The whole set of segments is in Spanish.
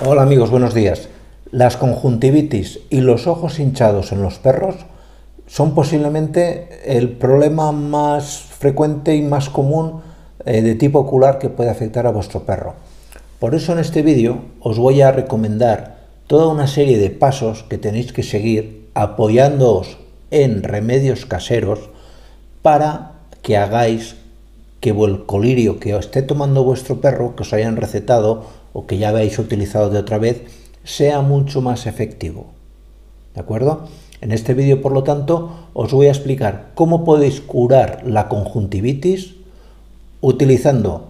Hola amigos, buenos días. Las conjuntivitis y los ojos hinchados en los perros son posiblemente el problema más frecuente y más común de tipo ocular que puede afectar a vuestro perro. Por eso en este vídeo os voy a recomendar toda una serie de pasos que tenéis que seguir apoyándoos en remedios caseros para que hagáis que el colirio que os esté tomando vuestro perro, que os hayan recetado o que ya habéis utilizado de otra vez, sea mucho más efectivo. ¿De acuerdo? En este vídeo, por lo tanto, os voy a explicar cómo podéis curar la conjuntivitis utilizando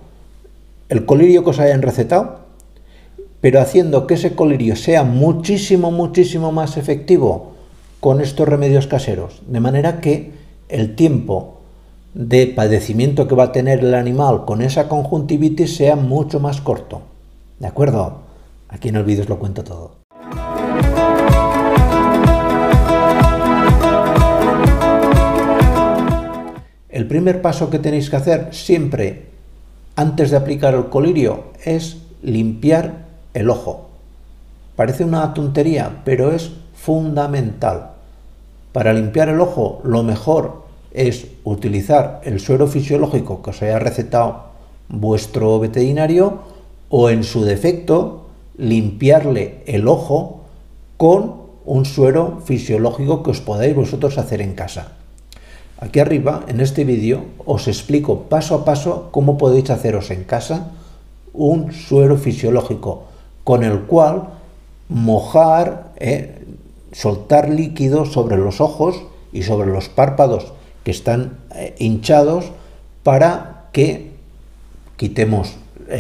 el colirio que os hayan recetado, pero haciendo que ese colirio sea muchísimo más efectivo con estos remedios caseros, de manera que el tiempo de padecimiento que va a tener el animal con esa conjuntivitis sea mucho más corto. ¿De acuerdo? Aquí en el vídeo os lo cuento todo. El primer paso que tenéis que hacer siempre antes de aplicar el colirio es limpiar el ojo. Parece una tontería, pero es fundamental. Para limpiar el ojo, lo mejor es utilizar el suero fisiológico que os haya recetado vuestro veterinario o, en su defecto, limpiarle el ojo con un suero fisiológico que os podáis vosotros hacer en casa. Aquí arriba, en este vídeo, os explico paso a paso cómo podéis haceros en casa un suero fisiológico con el cual mojar, soltar líquido sobre los ojos y sobre los párpados que están hinchados para que quitemos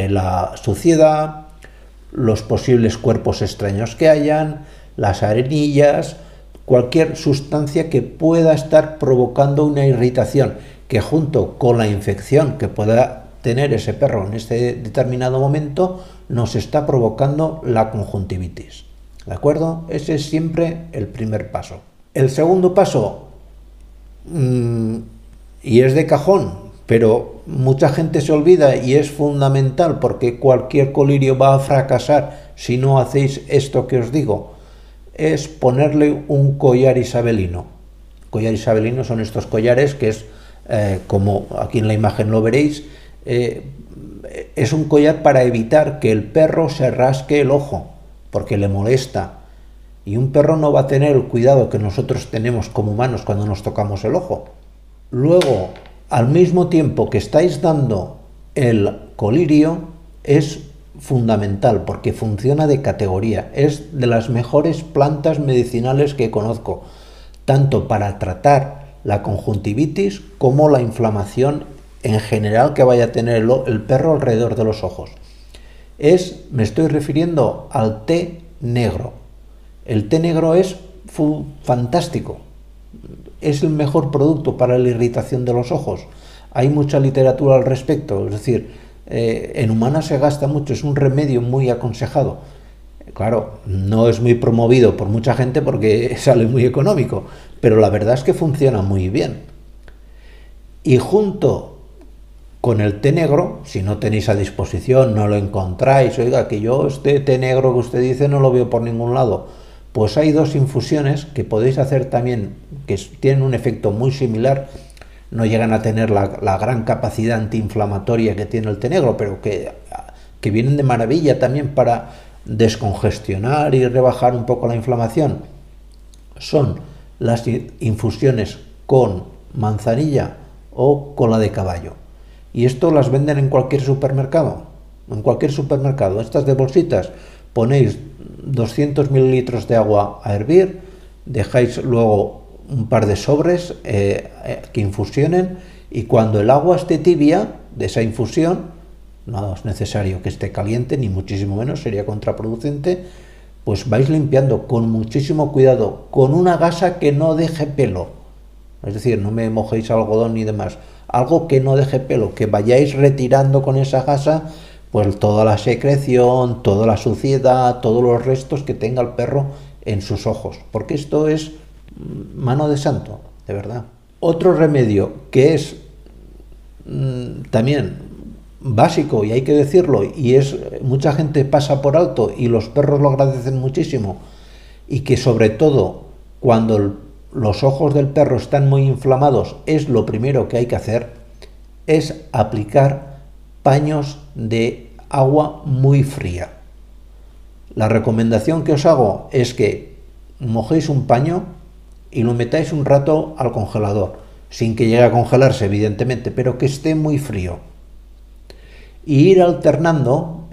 la suciedad, los posibles cuerpos extraños que hayan, las arenillas, cualquier sustancia que pueda estar provocando una irritación que, junto con la infección que pueda tener ese perro en este determinado momento, nos está provocando la conjuntivitis. ¿De acuerdo? Ese es siempre el primer paso. El segundo paso, y es de cajón, pero mucha gente se olvida y es fundamental porque cualquier colirio va a fracasar si no hacéis esto que os digo, es ponerle un collar isabelino. Collar isabelino son estos collares que es, como aquí en la imagen lo veréis, es un collar para evitar que el perro se rasque el ojo, porque le molesta. Y un perro no va a tener el cuidado que nosotros tenemos como humanos cuando nos tocamos el ojo. Luego, al mismo tiempo que estáis dando el colirio, es fundamental porque funciona de categoría. Es de las mejores plantas medicinales que conozco, tanto para tratar la conjuntivitis como la inflamación en general que vaya a tener el perro alrededor de los ojos. Me estoy refiriendo al té negro. El té negro es fantástico, es el mejor producto para la irritación de los ojos. Hay mucha literatura al respecto, es decir, en humanas se gasta mucho, es un remedio muy aconsejado. Claro, no es muy promovido por mucha gente porque sale muy económico, pero la verdad es que funciona muy bien. Y junto con el té negro, si no tenéis a disposición, no lo encontráis, oiga, que yo este té negro que usted dice no lo veo por ningún lado, pues hay dos infusiones que podéis hacer también, que tienen un efecto muy similar. No llegan a tener la gran capacidad antiinflamatoria que tiene el té negro, pero que vienen de maravilla también para descongestionar y rebajar un poco la inflamación. Son las infusiones con manzanilla o cola de caballo. Y esto las venden en cualquier supermercado. En cualquier supermercado. Estas de bolsitas, ponéis 200 mililitros de agua a hervir, dejáis luego un par de sobres que infusionen, y cuando el agua esté tibia de esa infusión, no es necesario que esté caliente, ni muchísimo menos, sería contraproducente, pues vais limpiando con muchísimo cuidado, con una gasa que no deje pelo. Es decir, no me mojéis algodón ni demás, algo que no deje pelo, que vayáis retirando con esa gasa pues toda la secreción, toda la suciedad, todos los restos que tenga el perro en sus ojos, porque esto es mano de santo, de verdad. Otro remedio que es también básico y hay que decirlo, y es mucha gente pasa por alto y los perros lo agradecen muchísimo, y que sobre todo cuando los ojos del perro están muy inflamados es lo primero que hay que hacer, es aplicar paños de agua muy fría. La recomendación que os hago es que mojéis un paño y lo metáis un rato al congelador, sin que llegue a congelarse evidentemente, pero que esté muy frío. Y ir alternando,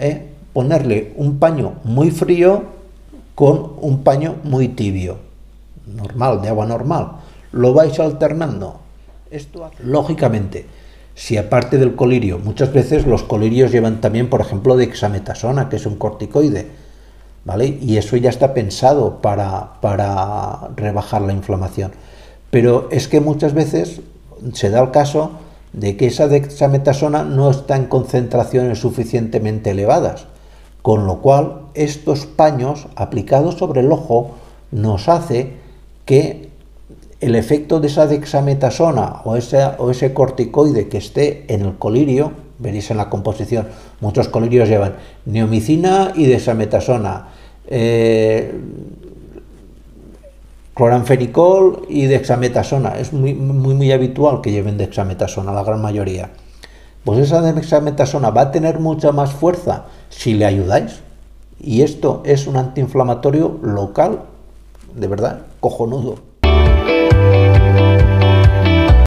ponerle un paño muy frío con un paño muy tibio, normal, de agua normal. Lo vais alternando. Esto, lógicamente, si aparte del colirio, muchas veces los colirios llevan también, por ejemplo, dexametasona, que es un corticoide, ¿vale? Y eso ya está pensado para rebajar la inflamación. Pero es que muchas veces se da el caso de que esa dexametasona no está en concentraciones suficientemente elevadas, con lo cual estos paños aplicados sobre el ojo nos hace que el efecto de esa dexametasona o ese corticoide que esté en el colirio, veréis en la composición, muchos colirios llevan neomicina y dexametasona, cloranfenicol y dexametasona. Es muy habitual que lleven dexametasona, la gran mayoría. Pues esa dexametasona va a tener mucha más fuerza si le ayudáis. Y esto es un antiinflamatorio local, de verdad, cojonudo.